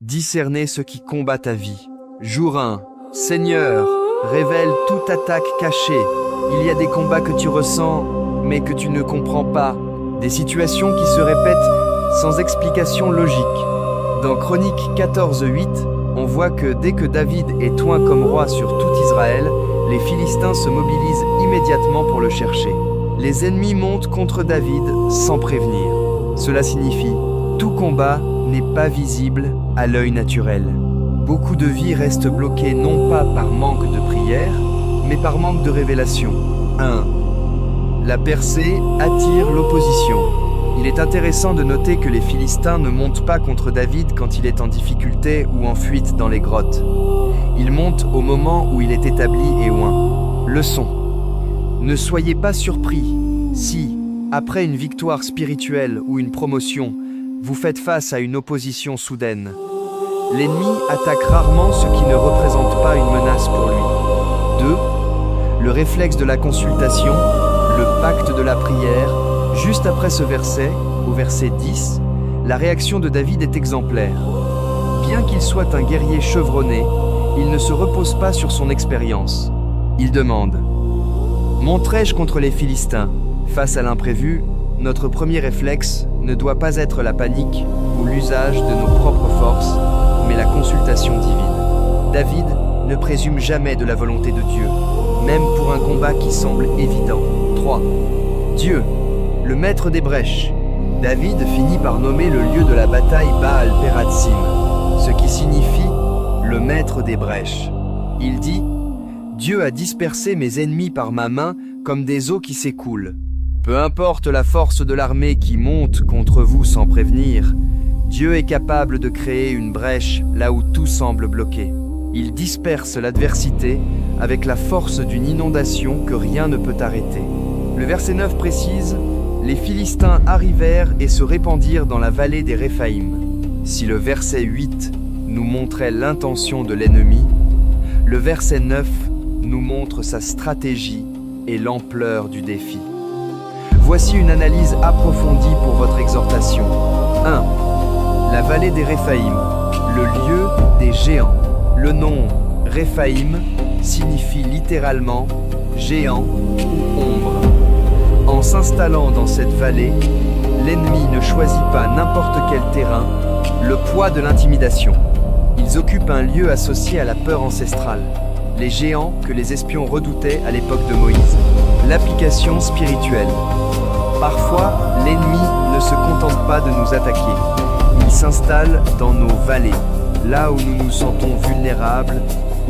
Discerner ce qui combat ta vie. Jour 1. Seigneur, révèle toute attaque cachée. Il y a des combats que tu ressens, mais que tu ne comprends pas. Des situations qui se répètent sans explication logique. Dans Chroniques 14:8, on voit que dès que David est oint comme roi sur tout Israël, les Philistins se mobilisent immédiatement pour le chercher. Les ennemis montent contre David sans prévenir. Cela signifie, tout combat n'est pas visible à l'œil naturel. Beaucoup de vies restent bloquées non pas par manque de prière, mais par manque de révélation. 1. La percée attire l'opposition. Il est intéressant de noter que les Philistins ne montent pas contre David quand il est en difficulté ou en fuite dans les grottes. Ils montent au moment où il est établi et oint. Leçon. Ne soyez pas surpris si, après une victoire spirituelle ou une promotion, vous faites face à une opposition soudaine. L'ennemi attaque rarement ce qui ne représente pas une menace pour lui. 2. Le réflexe de la consultation, le pacte de la prière. Juste après ce verset, au verset 10, la réaction de David est exemplaire. Bien qu'il soit un guerrier chevronné, il ne se repose pas sur son expérience. Il demande « Monterai-je contre les Philistins ?» Face à l'imprévu, notre premier réflexe ne doit pas être la panique ou l'usage de nos propres forces, mais la consultation divine. David ne présume jamais de la volonté de Dieu, même pour un combat qui semble évident. 3. Dieu, le maître des brèches. David finit par nommer le lieu de la bataille Baal-Peratsim, ce qui signifie le maître des brèches. Il dit « Dieu a dispersé mes ennemis par ma main comme des eaux qui s'écoulent. Peu importe la force de l'armée qui monte contre vous sans prévenir, Dieu est capable de créer une brèche là où tout semble bloqué. Il disperse l'adversité avec la force d'une inondation que rien ne peut arrêter. » Le verset 9 précise « Les Philistins arrivèrent et se répandirent dans la vallée des Réphaïm. » Si le verset 8 nous montrait l'intention de l'ennemi, le verset 9 nous montre sa stratégie et l'ampleur du défi. Voici une analyse approfondie pour votre exhortation. 1. La vallée des Réphaïm, le lieu des géants. Le nom Réphaïm signifie littéralement géant ou ombre. En s'installant dans cette vallée, l'ennemi ne choisit pas n'importe quel terrain, le poids de l'intimidation. Ils occupent un lieu associé à la peur ancestrale, les géants que les espions redoutaient à l'époque de Moïse. L'application spirituelle. Parfois, l'ennemi ne se contente pas de nous attaquer. Il s'installe dans nos vallées, là où nous nous sentons vulnérables,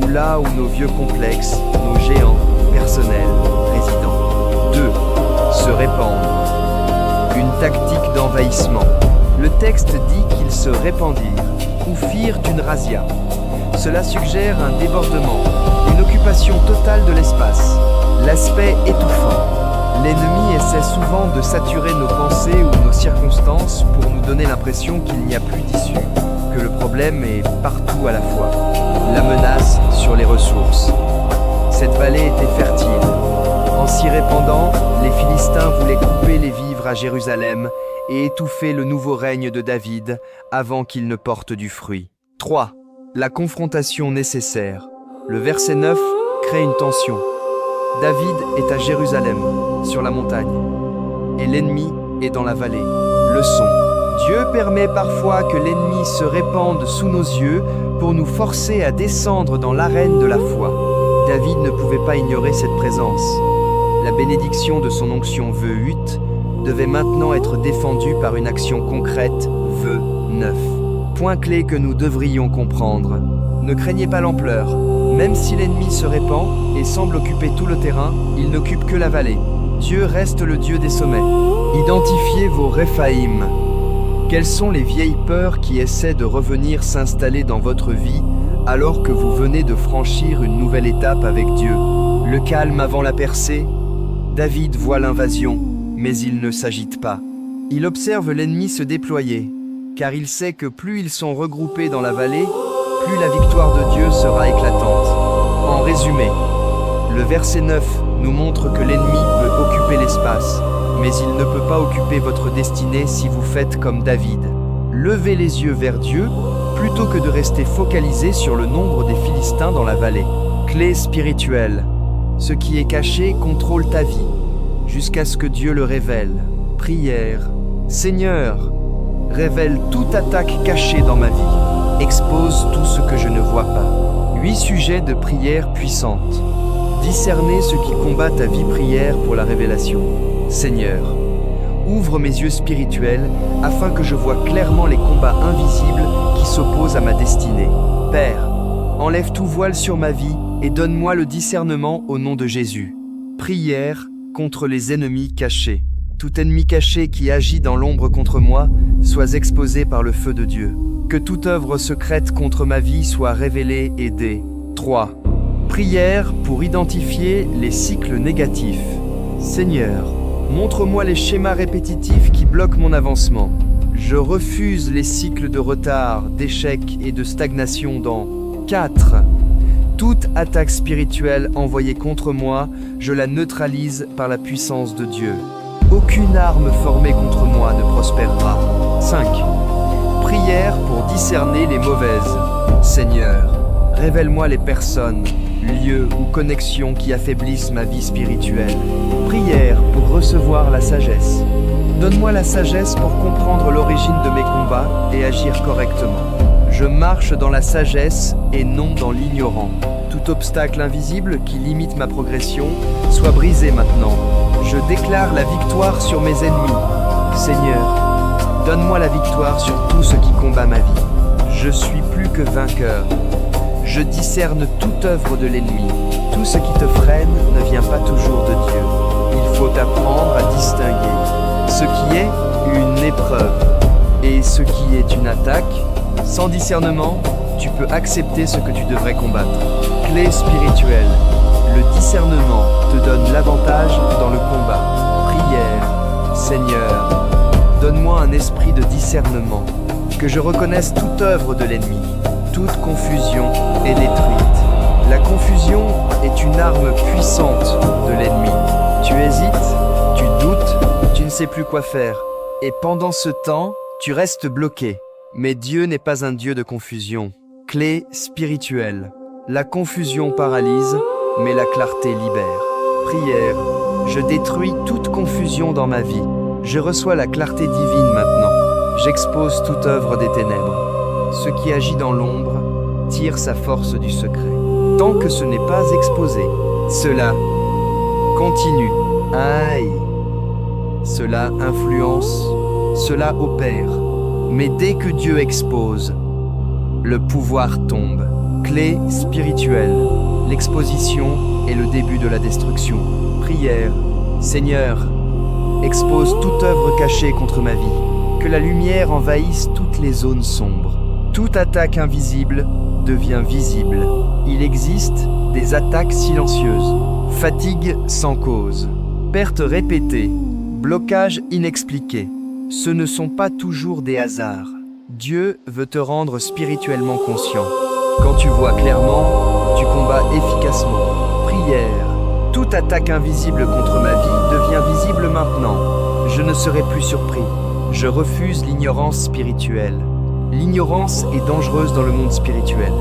ou là où nos vieux complexes, nos géants personnels résident. 2. Se répandre. Une tactique d'envahissement. Le texte dit qu'ils se répandirent, ou firent une razzia. Cela suggère un débordement, une occupation totale de l'espace. L'aspect étouffant. L'ennemi essaie souvent de saturer nos pensées ou nos circonstances pour nous donner l'impression qu'il n'y a plus d'issue, que le problème est partout à la fois. La menace sur les ressources. Cette vallée était fertile. En s'y répandant, les Philistins voulaient couper les vivres à Jérusalem et étouffer le nouveau règne de David avant qu'il ne porte du fruit. 3. La confrontation nécessaire. Le verset 9 crée une tension. David est à Jérusalem, sur la montagne, et l'ennemi est dans la vallée. Leçon. Dieu permet parfois que l'ennemi se répande sous nos yeux pour nous forcer à descendre dans l'arène de la foi. David ne pouvait pas ignorer cette présence. La bénédiction de son onction vœu 8 devait maintenant être défendue par une action concrète, vœu 9. Point clé que nous devrions comprendre. Ne craignez pas l'ampleur. Même si l'ennemi se répand et semble occuper tout le terrain, il n'occupe que la vallée. Dieu reste le Dieu des sommets. Identifiez vos Réphaïm. Quelles sont les vieilles peurs qui essaient de revenir s'installer dans votre vie alors que vous venez de franchir une nouvelle étape avec Dieu? Le calme avant la percée? David voit l'invasion, mais il ne s'agite pas. Il observe l'ennemi se déployer, car il sait que plus ils sont regroupés dans la vallée, plus la victoire de Dieu sera éclatante. En résumé, le verset 9 nous montre que l'ennemi peut occuper l'espace, mais il ne peut pas occuper votre destinée si vous faites comme David. lever les yeux vers Dieu plutôt que de rester focalisé sur le nombre des Philistins dans la vallée. Clé spirituelle. Ce qui est caché contrôle ta vie, jusqu'à ce que Dieu le révèle. Prière. Seigneur, révèle toute attaque cachée dans ma vie. Expose tout ce que je ne vois pas. 8 sujets de prière puissante. Discerner ce qui combat ta vie. Prière pour la révélation. Seigneur, ouvre mes yeux spirituels afin que je vois clairement les combats invisibles qui s'opposent à ma destinée. Père, enlève tout voile sur ma vie et donne-moi le discernement au nom de Jésus. Prière contre les ennemis cachés. Tout ennemi caché qui agit dans l'ombre contre moi soit exposé par le feu de Dieu. Que toute œuvre secrète contre ma vie soit révélée et aidée. 3. Prière pour identifier les cycles négatifs. Seigneur, montre-moi les schémas répétitifs qui bloquent mon avancement. Je refuse les cycles de retard, d'échec et de stagnation dans 4. Toute attaque spirituelle envoyée contre moi, je la neutralise par la puissance de Dieu. Aucune arme formée contre moi ne prospérera. 5. Prière pour discerner les mauvaises. Seigneur, révèle-moi les personnes, lieux ou connexions qui affaiblissent ma vie spirituelle. Prière pour recevoir la sagesse. Donne-moi la sagesse pour comprendre l'origine de mes combats et agir correctement. Je marche dans la sagesse et non dans l'ignorant. Tout obstacle invisible qui limite ma progression soit brisé maintenant. Je déclare la victoire sur mes ennemis. Seigneur, donne-moi la victoire sur tout ce qui combat ma vie. Je suis plus que vainqueur. Je discerne toute œuvre de l'ennemi. Tout ce qui te freine ne vient pas toujours de Dieu. Il faut apprendre à distinguer ce qui est une épreuve et ce qui est une attaque. Sans discernement, tu peux accepter ce que tu devrais combattre. Clé spirituelle. Le discernement te donne l'avantage dans le combat. Prière. Seigneur, donne-moi un esprit de discernement, que je reconnaisse toute œuvre de l'ennemi. Toute confusion est détruite. La confusion est une arme puissante de l'ennemi. Tu hésites, tu doutes, tu ne sais plus quoi faire. Et pendant ce temps, tu restes bloqué. Mais Dieu n'est pas un Dieu de confusion. Clé spirituelle. La confusion paralyse, mais la clarté libère. Prière. Je détruis toute confusion dans ma vie. Je reçois la clarté divine maintenant. J'expose toute œuvre des ténèbres. Ce qui agit dans l'ombre tire sa force du secret. Tant que ce n'est pas exposé, cela continue. Aïe. Cela influence, cela opère. Mais dès que Dieu expose, le pouvoir tombe. Clé spirituelle. L'exposition est le début de la destruction. Prière. Seigneur, expose toute œuvre cachée contre ma vie. Que la lumière envahisse toutes les zones sombres. Toute attaque invisible devient visible. Il existe des attaques silencieuses. Fatigue sans cause. Perte répétée. Blocage inexpliqué. Ce ne sont pas toujours des hasards. Dieu veut te rendre spirituellement conscient. Quand tu vois clairement, tu combats efficacement. Prière. Toute attaque invisible contre ma vie devient visible maintenant. Je ne serai plus surpris. Je refuse l'ignorance spirituelle. L'ignorance est dangereuse dans le monde spirituel.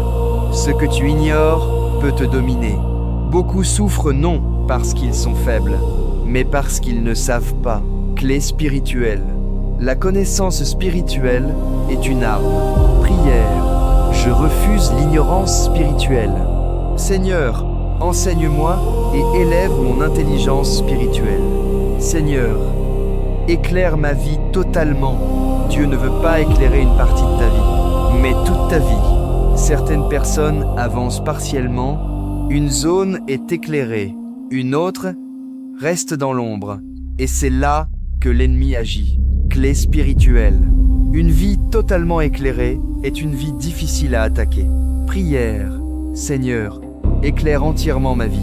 Ce que tu ignores peut te dominer. Beaucoup souffrent non parce qu'ils sont faibles, mais parce qu'ils ne savent pas. Clé spirituelle. La connaissance spirituelle est une arme. Prière. Je refuse l'ignorance spirituelle. Seigneur, enseigne-moi et élève mon intelligence spirituelle. Seigneur, éclaire ma vie totalement. Dieu ne veut pas éclairer une partie de ta vie, mais toute ta vie. Certaines personnes avancent partiellement, une zone est éclairée, une autre reste dans l'ombre, et c'est là que l'ennemi agit. Clé spirituelle. Une vie totalement éclairée est une vie difficile à attaquer. Prière. Seigneur, éclaire entièrement ma vie.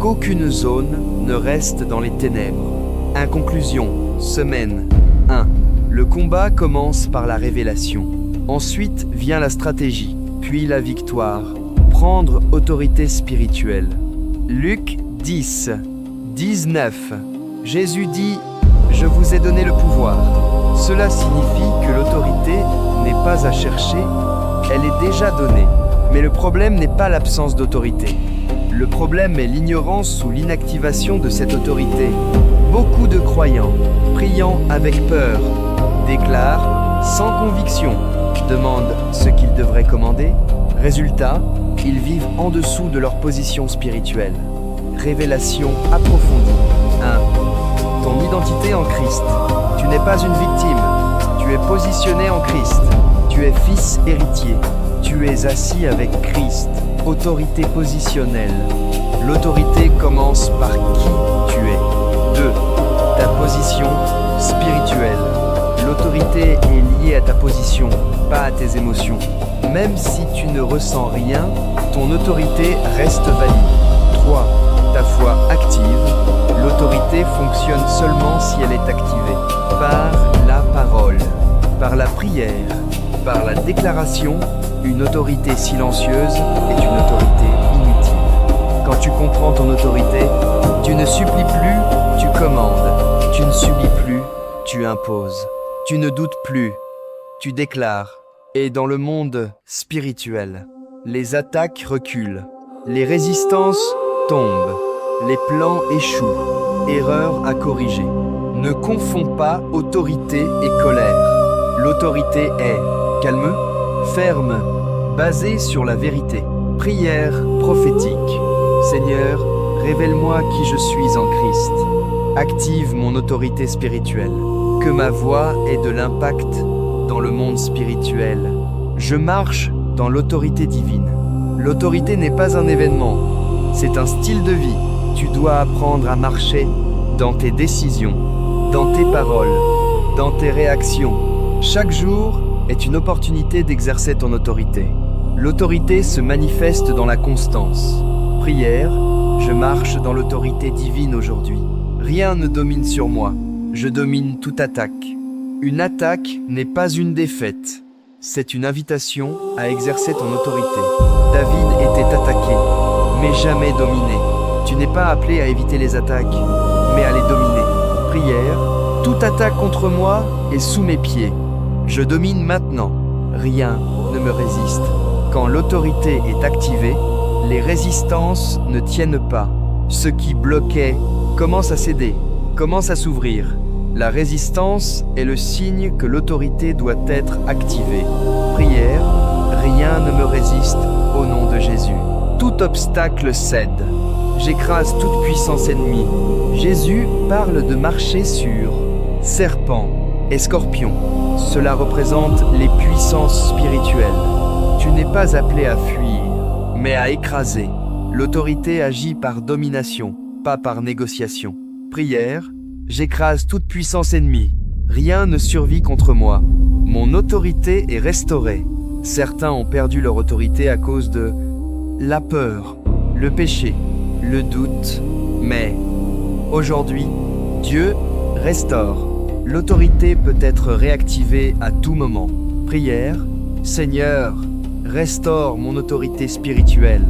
Qu'aucune zone ne reste dans les ténèbres. Conclusion. Semaine 1. Le combat commence par la révélation. Ensuite vient la stratégie, puis la victoire. Prendre autorité spirituelle. Luc 10, 19. Jésus dit: Je vous ai donné le pouvoir. Cela signifie que l'autorité n'est pas à chercher, elle est déjà donnée. Mais le problème n'est pas l'absence d'autorité. Le problème est l'ignorance ou l'inactivation de cette autorité. Beaucoup de croyants, priant avec peur, déclarent sans conviction, demandent ce qu'ils devraient commander. Résultat, ils vivent en dessous de leur position spirituelle. Révélation approfondie. 1. Ton identité en Christ. Tu n'es pas une victime. Tu es positionné en Christ. Tu es fils héritier. Tu es assis avec Christ. Autorité positionnelle. L'autorité commence par qui tu es. 2. Ta position spirituelle. L'autorité est liée à ta position, pas à tes émotions. Même si tu ne ressens rien, ton autorité reste valide. 3. Ta foi active. L'autorité fonctionne seulement si elle est activée. Par la parole, par la prière, par la déclaration, une autorité silencieuse est une autorité inutile. Quand tu comprends ton autorité, tu ne supplies plus, tu commandes. Tu ne subis plus, tu imposes. Tu ne doutes plus, tu déclares. Et dans le monde spirituel, les attaques reculent, les résistances tombent, les plans échouent. Erreur à corriger. Ne confonds pas autorité et colère. L'autorité est calme, ferme, basée sur la vérité. Prière prophétique. Seigneur, révèle-moi qui je suis en Christ. Active mon autorité spirituelle. Que ma voix ait de l'impact dans le monde spirituel. Je marche dans l'autorité divine. L'autorité n'est pas un événement, c'est un style de vie. Tu dois apprendre à marcher dans tes décisions, dans tes paroles, dans tes réactions. Chaque jour est une opportunité d'exercer ton autorité. L'autorité se manifeste dans la constance. Prière, je marche dans l'autorité divine aujourd'hui. Rien ne domine sur moi. Je domine toute attaque. Une attaque n'est pas une défaite. C'est une invitation à exercer ton autorité. David était attaqué, mais jamais dominé. Tu n'es pas appelé à éviter les attaques, mais à les dominer. Prière, toute attaque contre moi est sous mes pieds. Je domine maintenant. Rien ne me résiste. Quand l'autorité est activée, les résistances ne tiennent pas. Ce qui bloquait commence à céder, commence à s'ouvrir. La résistance est le signe que l'autorité doit être activée. Prière, rien ne me résiste au nom de Jésus. Tout obstacle cède. J'écrase toute puissance ennemie. Jésus parle de marcher sur serpents et scorpions. Cela représente les puissances spirituelles. Tu n'es pas appelé à fuir, mais à écraser. L'autorité agit par domination, pas par négociation. Prière, j'écrase toute puissance ennemie. Rien ne survit contre moi. Mon autorité est restaurée. Certains ont perdu leur autorité à cause de la peur, le péché, le doute. Mais aujourd'hui, Dieu restaure. L'autorité peut être réactivée à tout moment. Prière, Seigneur, restaure mon autorité spirituelle.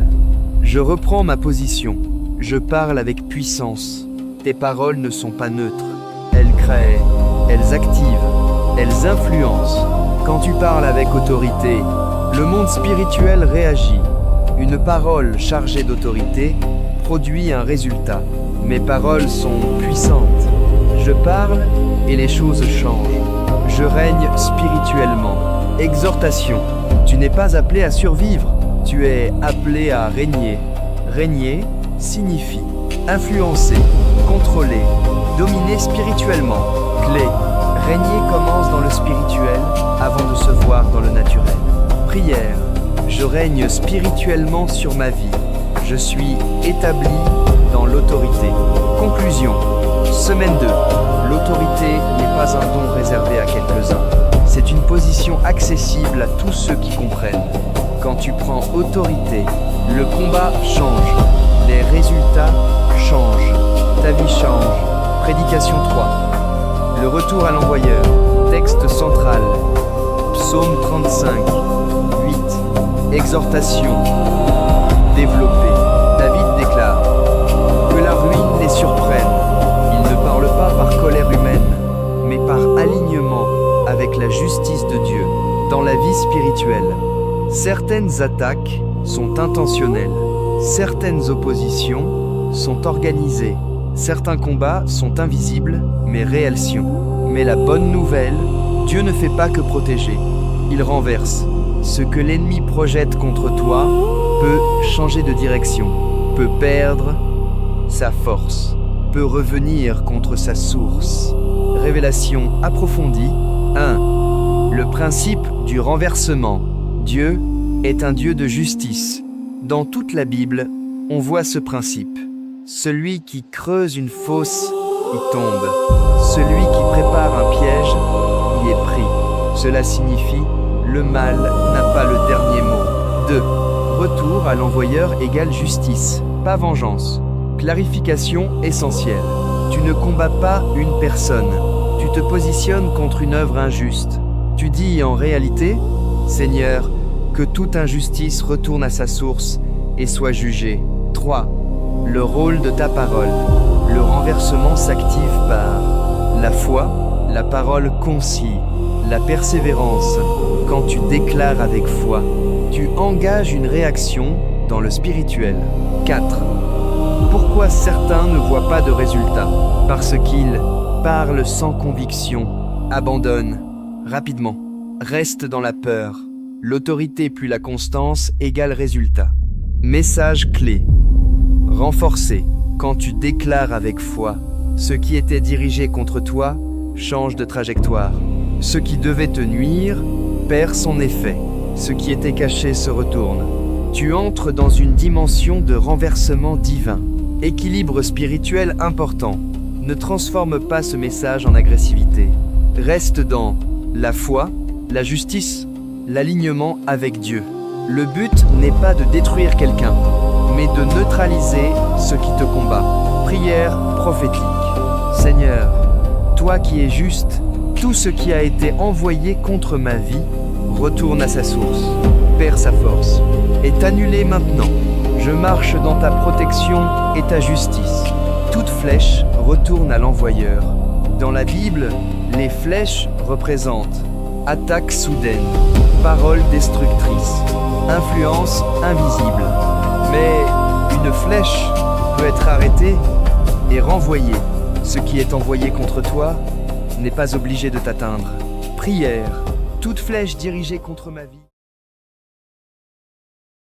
Je reprends ma position. Je parle avec puissance. Tes paroles ne sont pas neutres. Elles créent, elles activent, elles influencent. Quand tu parles avec autorité, le monde spirituel réagit. Une parole chargée d'autorité produit un résultat. Mes paroles sont puissantes. Je parle et les choses changent. Je règne spirituellement. Exhortation. Tu n'es pas appelé à survivre, tu es appelé à régner. Régner signifie influencer, contrôler, dominer spirituellement. Clé. Régner commence dans le spirituel avant de se voir dans le naturel. Prière. Je règne spirituellement sur ma vie. Je suis établi dans l'autorité. Conclusion. Semaine 2. L'autorité n'est pas un don réservé à quelques-uns. C'est une position accessible à tous ceux qui comprennent. Quand tu prends autorité, le combat change. Les résultats changent. Ta vie change. Prédication 3. Le retour à l'envoyeur. Texte central. Psaume 35. 8. Exhortation. Développé. David déclare que la ruine les surprenne. Il ne parle pas par colère humaine, avec la justice de Dieu dans la vie spirituelle. Certaines attaques sont intentionnelles, certaines oppositions sont organisées, certains combats sont invisibles mais réels. Mais la bonne nouvelle, Dieu ne fait pas que protéger, il renverse. Ce que l'ennemi projette contre toi peut changer de direction, peut perdre sa force, peut revenir contre sa source. Révélation approfondie 1. Le principe du renversement. Dieu est un Dieu de justice. Dans toute la Bible, on voit ce principe. Celui qui creuse une fosse y tombe. Celui qui prépare un piège y est pris. Cela signifie le mal n'a pas le dernier mot. 2. Retour à l'envoyeur égale justice, pas vengeance. Clarification essentielle. Tu ne combats pas une personne. Tu te positionnes contre une œuvre injuste. Tu dis en réalité, Seigneur, que toute injustice retourne à sa source et soit jugée. 3. Le rôle de ta parole. Le renversement s'active par la foi, la parole concilie, la persévérance. Quand tu déclares avec foi, tu engages une réaction dans le spirituel. 4. Pourquoi certains ne voient pas de résultats? Parce qu'ils parlent sans conviction, abandonnent rapidement, restent dans la peur. L'autorité plus la constance égale résultat. Message clé. Renforcé. Quand tu déclares avec foi, ce qui était dirigé contre toi change de trajectoire. Ce qui devait te nuire perd son effet. Ce qui était caché se retourne. Tu entres dans une dimension de renversement divin. Équilibre spirituel important. Ne transforme pas ce message en agressivité. Reste dans la foi, la justice, l'alignement avec Dieu. Le but n'est pas de détruire quelqu'un, mais de neutraliser ce qui te combat. Prière prophétique. Seigneur, toi qui es juste, tout ce qui a été envoyé contre ma vie retourne à sa source, perd sa force, est annulé maintenant. Je marche dans ta protection et ta justice. Toute flèche retourne à l'envoyeur. Dans la Bible, les flèches représentent attaque soudaine, parole destructrice, influence invisible. Mais une flèche peut être arrêtée et renvoyée. Ce qui est envoyé contre toi n'est pas obligé de t'atteindre. Prière. Toute flèche dirigée contre ma vie